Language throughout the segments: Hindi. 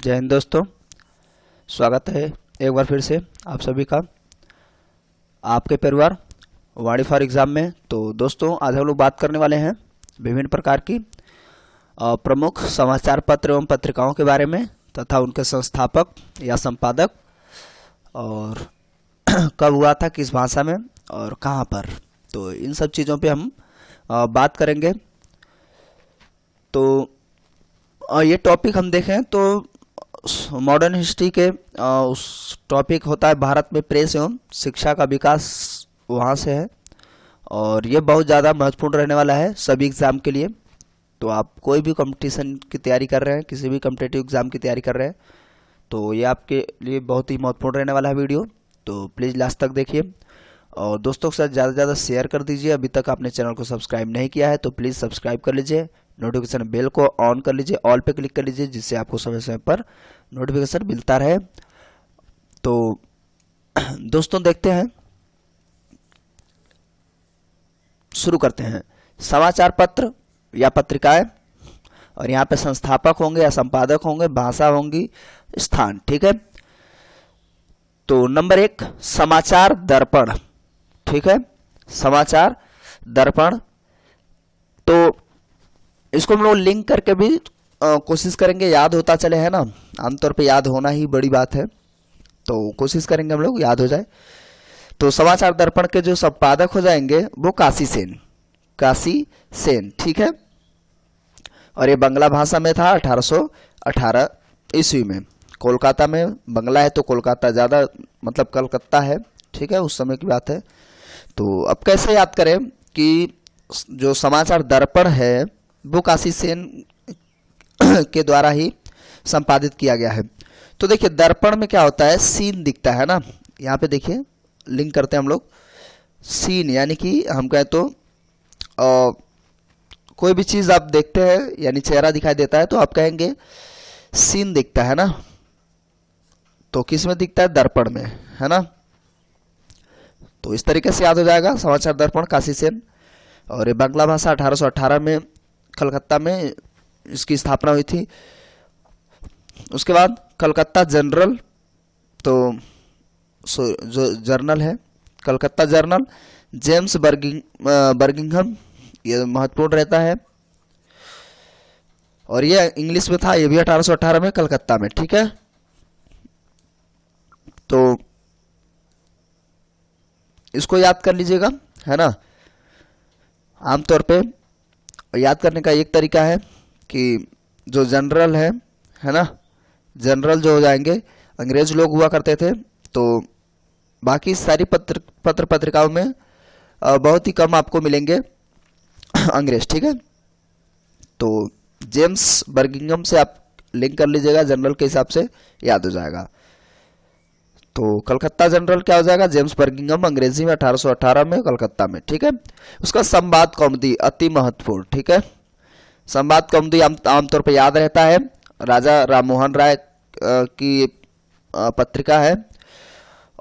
जय हिंद दोस्तों, स्वागत है एक बार फिर से आप सभी का आपके परिवार वाणी फॉर एग्ज़ाम में। तो दोस्तों, आज हम लोग बात करने वाले हैं विभिन्न प्रकार की प्रमुख समाचार पत्र एवं पत्रिकाओं के बारे में तथा उनके संस्थापक या संपादक और कब हुआ था, किस भाषा में और कहाँ पर। तो इन सब चीज़ों पे हम बात करेंगे। तो ये टॉपिक हम देखें तो मॉडर्न हिस्ट्री के उस टॉपिक होता है भारत में प्रेस एवं शिक्षा का विकास, वहाँ से है और ये बहुत ज़्यादा महत्वपूर्ण रहने वाला है सभी एग्ज़ाम के लिए। तो आप कोई भी कंपटीशन की तैयारी कर रहे हैं, किसी भी कम्पिटिटिव एग्ज़ाम की तैयारी कर रहे हैं, तो ये आपके लिए बहुत ही महत्वपूर्ण रहने वाला है वीडियो। तो प्लीज़ लास्ट तक देखिए और दोस्तों के साथ ज़्यादा से ज़्यादा शेयर कर दीजिए। अभी तक आपने चैनल को सब्सक्राइब नहीं किया है तो प्लीज़ सब्सक्राइब कर लीजिए, नोटिफिकेशन बेल को ऑन कर लीजिए, ऑल पे क्लिक कर लीजिए, जिससे आपको समय समय पर नोटिफिकेशन मिलता रहे। तो दोस्तों देखते हैं, शुरू करते हैं। समाचार पत्र या पत्रिकाएं, और यहाँ पे संस्थापक होंगे या संपादक होंगे, भाषा होंगी, स्थान, ठीक है। तो नंबर 1 समाचार दर्पण, ठीक है, समाचार दर्पण। तो इसको हम लोग लिंक करके भी कोशिश करेंगे, याद होता चले, है ना। आमतौर पे याद होना ही बड़ी बात है, तो कोशिश करेंगे हम लोग याद हो जाए। तो समाचार दर्पण के जो संपादक हो जाएंगे वो काशी सेन, ठीक है। और ये बंगला भाषा में था 1818 ईस्वी में। कोलकाता में बंगला है तो कोलकाता ज़्यादा मतलब कलकत्ता है, ठीक है, उस समय की बात है। तो अब कैसे याद करें कि जो समाचार दर्पण है वो काशी सेन के द्वारा ही संपादित किया गया है। तो देखिए दर्पण में क्या होता है, सीन दिखता है ना, यहाँ पे देखिए लिंक करते हैं हम लोग। सीन यानी कि हम कहें तो कोई भी चीज़ आप देखते हैं यानी चेहरा दिखाई देता है तो आप कहेंगे सीन दिखता है ना। तो किस में दिखता है, दर्पण में, है ना। तो इस तरीके से याद हो जाएगा समाचार दर्पण काशी सेन। और ये बांग्ला भाषा 1818 में कलकत्ता में इसकी स्थापना हुई थी। उसके बाद कलकत्ता जर्नल, तो जो जर्नल है कलकत्ता जर्नल, जेम्स बर्गिंघम, ये महत्वपूर्ण रहता है। और ये इंग्लिश में था, ये भी 1818 में कलकत्ता में, ठीक है। तो इसको याद कर लीजिएगा, है ना। आमतौर पे याद करने का एक तरीका है कि जो जनरल है ना, जनरल जो हो जाएंगे अंग्रेज लोग हुआ करते थे, तो बाकी सारी पत्र पत्रिकाओं में बहुत ही कम आपको मिलेंगे अंग्रेज, ठीक है। तो जेम्स बर्गिंघम से आप लिंक कर लीजिएगा, जनरल के हिसाब से याद हो जाएगा। तो कलकत्ता जनरल क्या हो जाएगा, जेम्स बर्गिंघम, अंग्रेजी में 1818 में कलकत्ता में, ठीक है। उसका संवाद कौमुदी अति महत्वपूर्ण, ठीक है। संवाद कौमुदी आमतौर पे याद रहता है, राजा राममोहन राय की पत्रिका है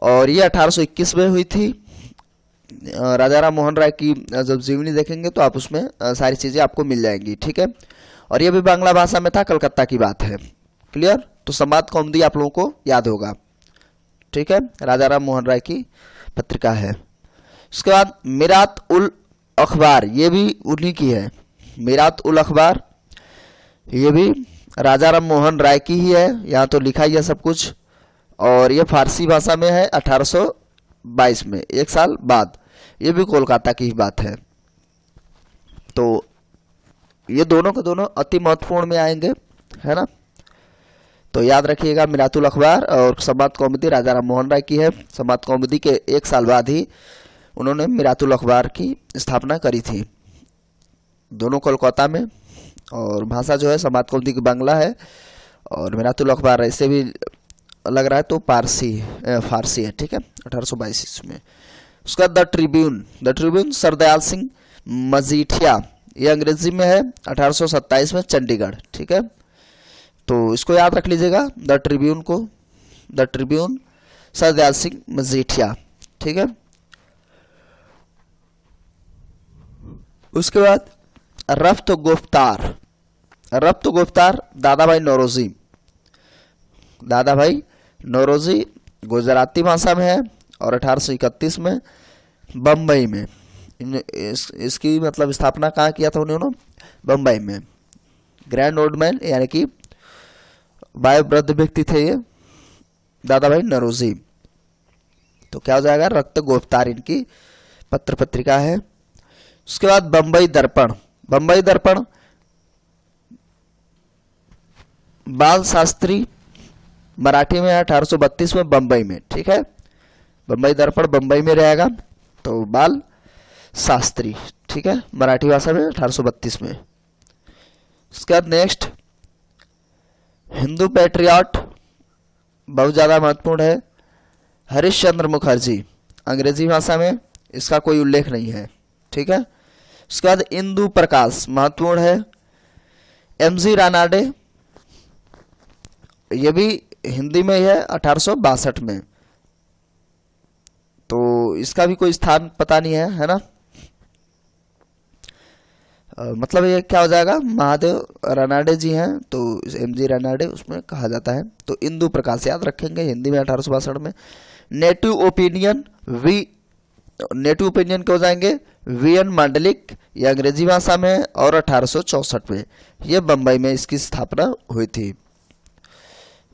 और ये 1821 में हुई थी। राजा राममोहन राय की जब जीवनी देखेंगे तो आप उसमें सारी चीज़ें आपको मिल जाएंगी, ठीक है। और ये भी बांग्ला भाषा में था, कलकत्ता की बात है, क्लियर। तो संवाद कौमुदी आप लोगों को याद होगा, ठीक है, राजा राममोहन राय की पत्रिका है। उसके बाद मीरात उल अखबार, ये भी उन्हीं की है, मीरात उल अखबार, ये भी राजा राममोहन राय की ही है, यहाँ तो लिखा ही है सब कुछ। और ये फारसी भाषा में है 1822 में, एक साल बाद। ये भी कोलकाता की ही बात है। तो ये दोनों के दोनों अति महत्वपूर्ण में आएंगे, है ना। तो याद रखिएगा, मीरातुल अखबार और संवाद कौमुदी राजा राममोहन राय की है। संवाद कौमुदी के एक साल बाद ही उन्होंने मीरातुल अखबार की स्थापना करी थी, दोनों कोलकाता में। और भाषा जो है संवाद कौमुदी की बांग्ला है और मीरातुल अखबार ऐसे भी लग रहा है तो फारसी है, ठीक है, 1822 ईस्वी में। उसका द ट्रिब्यून सरदयाल सिंह मजीठिया, ये अंग्रेजी में है, 1827 में चंडीगढ़, ठीक है। तो इसको याद रख लीजिएगा, द ट्रिब्यून सरदयाल सिंह मजीठिया, ठीक है। उसके बाद रफ्त गुफ्तार दादा भाई नौरोजी, दादा भाई नौरोजी गुजराती भाषा में है, और 1831 में बम्बई में इसकी मतलब स्थापना कहाँ किया था उन्होंने? बम्बई में। ग्रैंड ओल्ड मैन यानी कि वयोवृद्ध व्यक्ति थे ये दादा भाई नौरोजी। तो क्या हो जाएगा? रक्त गोफ्तार इनकी पत्र पत्रिका है। उसके बाद बम्बई दर्पण। बम्बई दर्पण बाल शास्त्री मराठी में 1832 में बम्बई में, ठीक है। बम्बई दर्पण बम्बई में रहेगा, तो बाल शास्त्री, ठीक है, मराठी भाषा में 1832 में। उसके बाद नेक्स्ट हिंदू पैट्रियट, बहुत ज़्यादा महत्वपूर्ण है, हरिश्चंद्र मुखर्जी, अंग्रेजी भाषा में, इसका कोई उल्लेख नहीं है, ठीक है। उसके बाद इंदु प्रकाश, महत्वपूर्ण है, एमजी रानाडे, ये भी हिंदी में है 1862 में, तो इसका भी कोई स्थान पता नहीं है ना। मतलब ये क्या हो जाएगा? महादेव रानाडे जी हैं, तो एमजी रानाडे उसमें कहा जाता है। तो इंदु प्रकाश याद रखेंगे, हिंदी में 1862 में। नेटिव ओपिनियन के हो जाएंगे वीएन मांडलिक, ये अंग्रेजी भाषा में, और 1864 में, ये बम्बई में इसकी स्थापना हुई थी।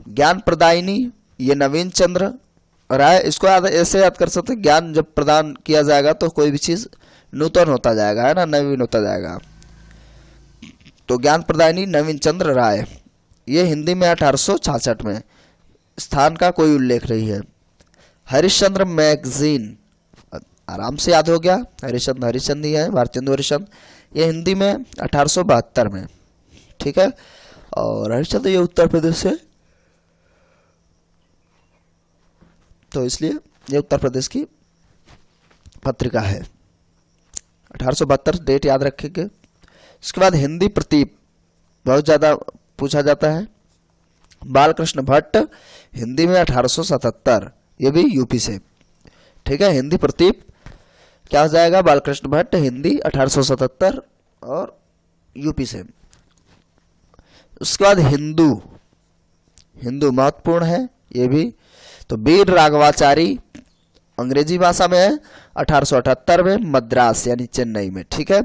ज्ञान प्रदायिनी, ये नवीन चंद्र राय, इसको ऐसे याद कर सकते हैं, ज्ञान जब प्रदान किया जाएगा तो कोई भी चीज नूतन होता जाएगा, है ना, नवीन होता जाएगा। तो ज्ञान प्रदायिनी नवीन चंद्र राय, ये हिंदी में 1866 में, स्थान का कोई उल्लेख नहीं है। हरिश्चंद्र मैगजीन, आराम से याद हो गया, हरिश्चंद्र ही है, भारतेंदु हरिश्चंद्र, ये हिंदी में 1872 में, ठीक है। और हरिश्चंद्र ये उत्तर प्रदेश से, तो इसलिए ये उत्तर प्रदेश की पत्रिका है। 1872 डेट याद रखेंगे। इसके बाद हिंदी प्रतीप, बहुत ज़्यादा पूछा जाता है, बालकृष्ण भट्ट, हिंदी में 1877, ये भी यूपी से, ठीक है। हिंदी प्रतीप क्या हो जाएगा? बालकृष्ण भट्ट, हिंदी 1877 और यूपी से। उसके बाद हिंदू महत्वपूर्ण है ये भी, तो वीर राघवाचारी, अंग्रेजी भाषा में है, 1878 में, मद्रास यानी चेन्नई में, ठीक है।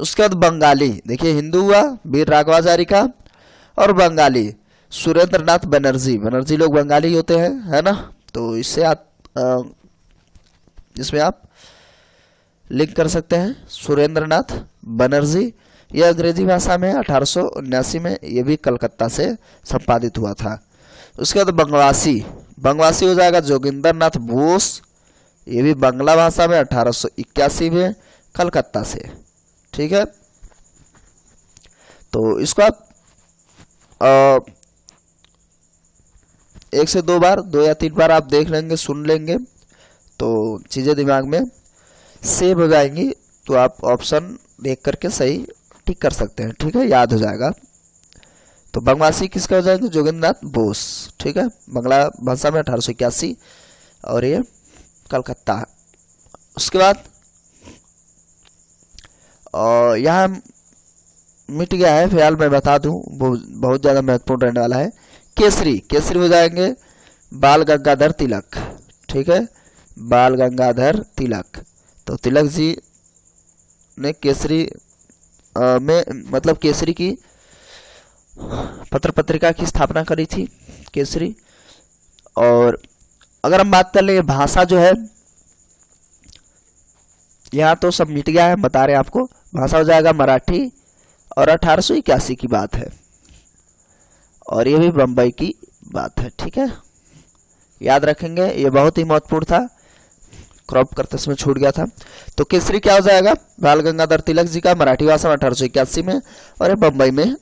उसके बाद बंगाली, देखिए हिंदू हुआ वीर राघवाचारी का, और बंगाली सुरेंद्रनाथ बनर्जी लोग बंगाली होते हैं, है ना। तो इससे इसमें आप लिंक कर सकते हैं, सुरेंद्रनाथ बनर्जी, ये अंग्रेजी भाषा में 1879 में, ये भी कलकत्ता से संपादित हुआ था। उसके बाद बंगवासी हो जाएगा जोगिंदर नाथ बोस, ये भी बांग्ला भाषा में 1881 में, कलकत्ता से, ठीक है। तो इसको आप 1 से 2 बार, 2 या 3 बार आप देख लेंगे, सुन लेंगे, तो चीजें दिमाग में सेव हो जाएंगी, तो आप ऑप्शन देख करके सही टिक कर सकते हैं, ठीक है, याद हो जाएगा। तो बंगवासी किसका हो जाएगा? जोगिंद्रनाथ बोस, ठीक है, बांग्ला भाषा में 1881, और ये कलकत्ता। उसके बाद यहाँ मिट गया है, फिलहाल मैं बता दूं, बहुत ज़्यादा महत्वपूर्ण रहने वाला है। केसरी हो जाएंगे बाल गंगाधर तिलक, ठीक है, बाल गंगाधर तिलक। तो तिलक जी ने केसरी में मतलब केसरी की पत्र पत्रिका की स्थापना करी थी, केसरी। और अगर हम बात कर ले भाषा जो है, यहाँ तो सब मिट गया है, बता रहे हैं आपको। भाषा हो जाएगा मराठी, और 1881 की बात है, और ये भी बम्बई की बात है, ठीक है, याद रखेंगे, ये बहुत ही महत्वपूर्ण था, क्रॉप करते समय छूट गया था। तो केसरी क्या हो जाएगा? बाल गंगाधर तिलक जी का, मराठी भाषा में 1881 में, और ये बम्बई में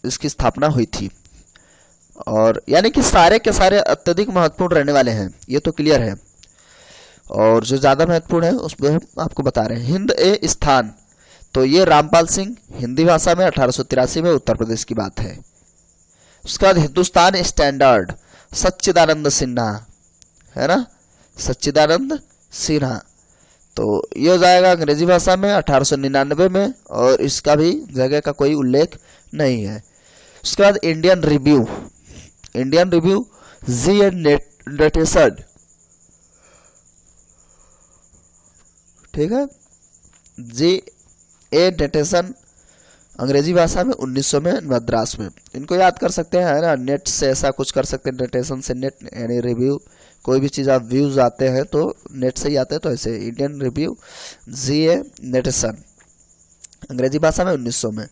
इसकी स्थापना हुई थी। और यानी कि सारे के सारे अत्यधिक महत्वपूर्ण रहने वाले हैं, ये तो क्लियर है। और जो ज़्यादा महत्वपूर्ण है उसमें हम आपको बता रहे हैं। हिंद ए स्थान, तो ये रामपाल सिंह, हिंदी भाषा में 1883 में, उत्तर प्रदेश की बात है। उसके बाद हिंदुस्तान स्टैंडर्ड, सच्चिदानंद सिन्हा, है ना, सच्चिदानंद सिन्हा, तो ये हो जाएगा अंग्रेजी भाषा में 1899 में, और इसका भी जगह का कोई उल्लेख नहीं है। उसके बाद इंडियन रिव्यू जी ए नटेशन, ठीक है, जी ए नटेशन अंग्रेजी भाषा में 1900 में मद्रास में। इनको याद कर सकते हैं, है ना, नेट से ऐसा कुछ कर सकते हैं, नटेशन से नेट यानी रिव्यू, कोई भी चीज़ आप व्यूज आते हैं तो नेट से ही आते हैं, तो ऐसे इंडियन रिव्यू जी ए नटेशन अंग्रेजी भाषा में 1900 में,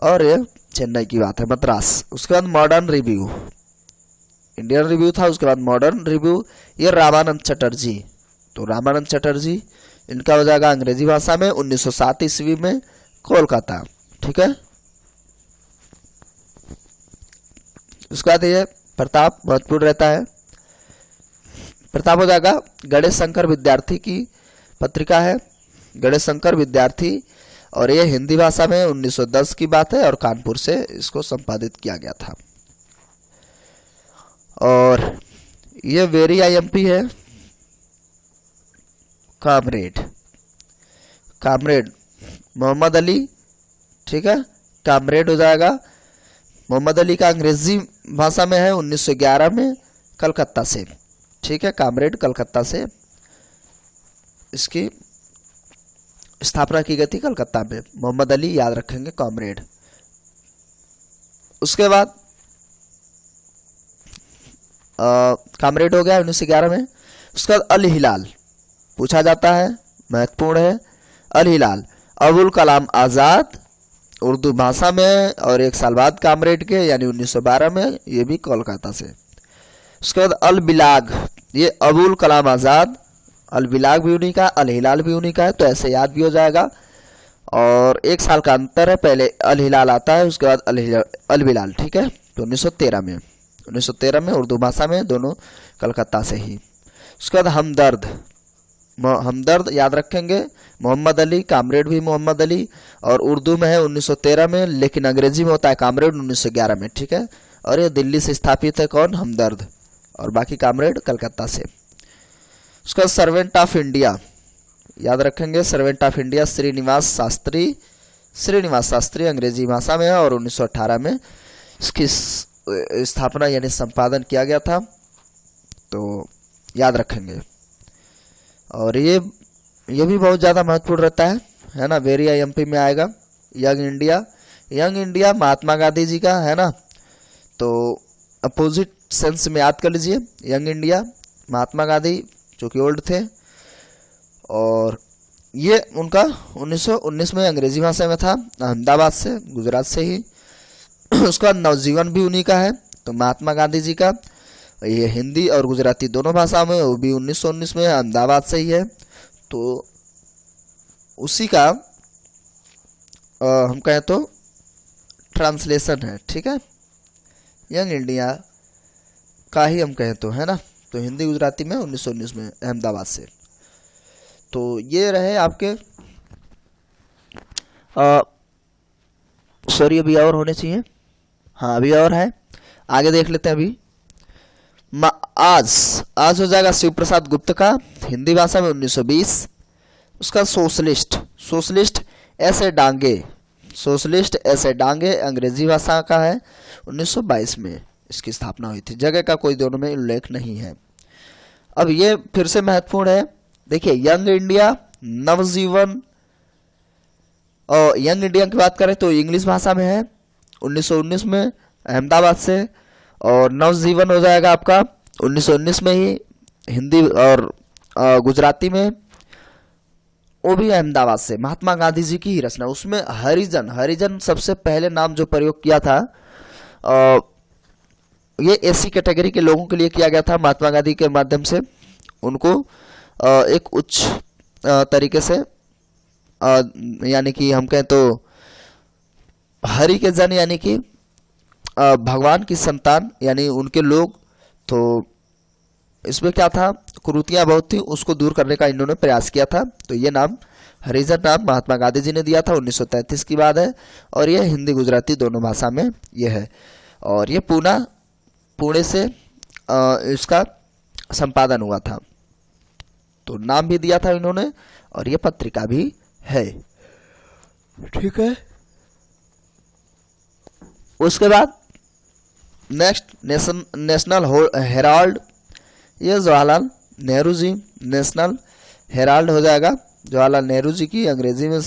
और ये चेन्नई की बात है, मद्रास। उसके बाद मॉडर्न रिव्यू, इंडियन रिव्यू था, उसके बाद मॉडर्न रिव्यू, ये रामानंद चटर्जी, तो रामानंद चटर्जी इनका हो जाएगा अंग्रेजी भाषा में 1907 ईस्वी में, कोलकाता, ठीक है। उसके बाद ये प्रताप महत्वपूर्ण रहता है, प्रताप हो जाएगा गणेश शंकर विद्यार्थी की पत्रिका है, गणेश शंकर विद्यार्थी, और ये हिंदी भाषा में 1910 की बात है, और कानपुर से इसको संपादित किया गया था। और ये वेरी आईएमपी है, कामरेड, कामरेड मोहम्मद अली, ठीक है, कामरेड हो जाएगा मोहम्मद अली का अंग्रेजी भाषा में है 1911 में, कलकत्ता से, ठीक है, कामरेड कलकत्ता से इसकी स्थापना की गई थी, कलकत्ता में, मोहम्मद अली याद रखेंगे, कामरेड। उसके बाद कामरेड हो गया 1911 में। उसके बाद अल हिलाल पूछा जाता है, महत्वपूर्ण है, अल हिलाल अबुल कलाम आज़ाद उर्दू भाषा में, और एक साल बाद कामरेड के यानी 1912 में, ये भी कोलकाता से। उसके बाद अल बिलाग, ये अबुल कलाम आज़ाद, अल बिलाग भी उन्हीं का, अल हिलाल भी उन्हीं का है, तो ऐसे याद भी हो जाएगा। और एक साल का अंतर है, पहले अल हिलाल आता है, उसके बाद अल बिलाल, ठीक है, तो 1913 में उर्दू भाषा में, दोनों कलकत्ता से ही। उसके बाद हमदर्द, हमदर्द याद रखेंगे, मोहम्मद अली, कामरेड भी मोहम्मद अली, और उर्दू में है 1913 में, लेकिन अंग्रेजी में होता है कामरेड 1911 में, ठीक है। और ये दिल्ली से स्थापित है, कौन, हमदर्द, और बाकी कामरेड कलकत्ता से। उसका सर्वेंट ऑफ इंडिया याद रखेंगे, servant of India Srinivas Shastri, Srinivas Shastri अंग्रेजी भाषा में है, और 1918 में इसकी स्थापना यानी संपादन किया गया था, तो याद रखेंगे। और ये भी बहुत ज़्यादा महत्वपूर्ण रहता है ना, वेरी आईएमपी में आएगा। Young India, young India Mahatma Gandhi ji का है ना, तो अपोजिट सेंस में याद कर लीजिए, यंग इंडिया महात्मा गांधी जो कि ओल्ड थे, और ये उनका 1919 में अंग्रेजी भाषा में था, अहमदाबाद से, गुजरात से ही। उसका नवजीवन भी उन्हीं का है, तो महात्मा गांधी जी का, ये हिंदी और गुजराती दोनों भाषा में, वो भी 1919 में अहमदाबाद से ही है, तो उसी का हम कहें तो ट्रांसलेशन है, ठीक है, यंग इंडिया का ही हम कहें तो, है ना, तो हिंदी गुजराती में 1919 में अहमदाबाद से। तो ये रहे आपके, सॉरी अभी और होने चाहिए, हाँ अभी और है, आगे देख लेते हैं। अभी आज हो जाएगा शिव प्रसाद गुप्त का, हिंदी भाषा में 1920। उसका सोशलिस्ट ऐसे डांगे, सोशलिस्ट ऐसे डांगे अंग्रेजी भाषा का है, 1922 में इसकी स्थापना हुई थी, जगह का कोई दोनों में उल्लेख नहीं है। अब ये फिर से महत्वपूर्ण है, देखिए यंग इंडिया, नवजीवन, और यंग इंडिया की बात करें तो इंग्लिश भाषा में है 1919 में अहमदाबाद से, और नवजीवन हो जाएगा आपका 1919 में ही हिंदी और गुजराती में, वो भी अहमदाबाद से, महात्मा गांधी जी की ही रचना। उसमें हरिजन सबसे पहले नाम जो प्रयोग किया था, ये एसी कैटेगरी के लोगों के लिए किया गया था, महात्मा गांधी के माध्यम से उनको एक उच्च तरीके से, यानी कि हम कहें तो हरि के जन, यानी कि भगवान की संतान, यानी उनके लोग, तो इसमें क्या था, कुरीतियां बहुत थी, उसको दूर करने का इन्होंने प्रयास किया था, तो ये नाम हरिजन नाम महात्मा गांधी जी ने दिया था, 1933 की बात है, और ये हिंदी गुजराती दोनों भाषा में ये है। और ये पुणे से इसका संपादन हुआ था, तो नाम भी दिया था इन्होंने, और ये पत्रिका भी है, ठीक है। उसके बाद नेक्स्ट नेशनल हेराल्ड, ये जवाहरलाल नेहरू जी, नेशनल हेराल्ड हो जाएगा। जवाहरलाल नेहरू जी की अंग्रेजी में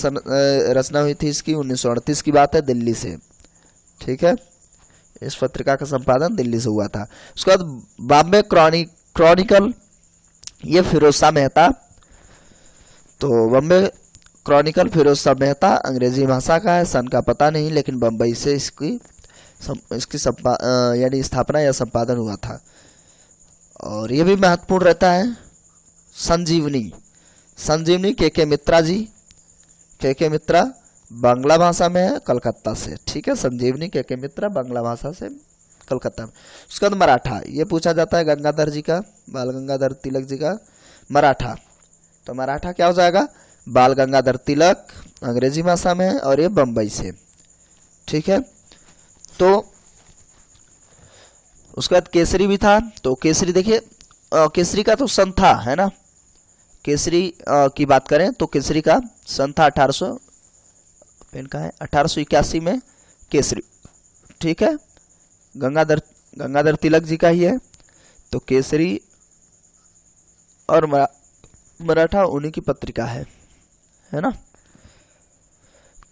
रचना हुई थी इसकी, 1938 की बात है, दिल्ली से। ठीक है, इस पत्रिका का संपादन दिल्ली से हुआ था। उसके बाद बॉम्बे क्रॉनिकल, ये फिरोज शाह मेहता, तो बॉम्बे क्रॉनिकल फिरोज शाह मेहता अंग्रेजी भाषा का है, सन का पता नहीं, लेकिन बम्बई से इसकी यानी स्थापना या संपादन हुआ था। और ये भी महत्वपूर्ण रहता है। संजीवनी के मित्रा जी, के मित्रा बांग्ला भाषा में है, कलकत्ता से। ठीक है, संजीवनी के मित्रा बांग्ला भाषा से, कलकत्ता में। उसके बाद मराठा, ये पूछा जाता है गंगाधर जी का, बाल गंगाधर तिलक जी का मराठा। तो मराठा क्या हो जाएगा, बाल गंगाधर तिलक, अंग्रेजी भाषा में है, और ये बम्बई से। ठीक है, तो उसके बाद केसरी भी था। तो केसरी देखिए, केसरी का तो सन था, है ना, केसरी की बात करें तो केसरी का सन था 1881 में केसरी। ठीक है, गंगाधर तिलक जी का ही है। तो केसरी और मराठा उन्हीं की पत्रिका है ना।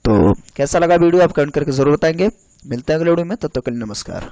तो कैसा लगा वीडियो आप कमेंट करके जरूर बताएंगे। मिलते हैं अगले वीडियो में, तब तक के लिए नमस्कार।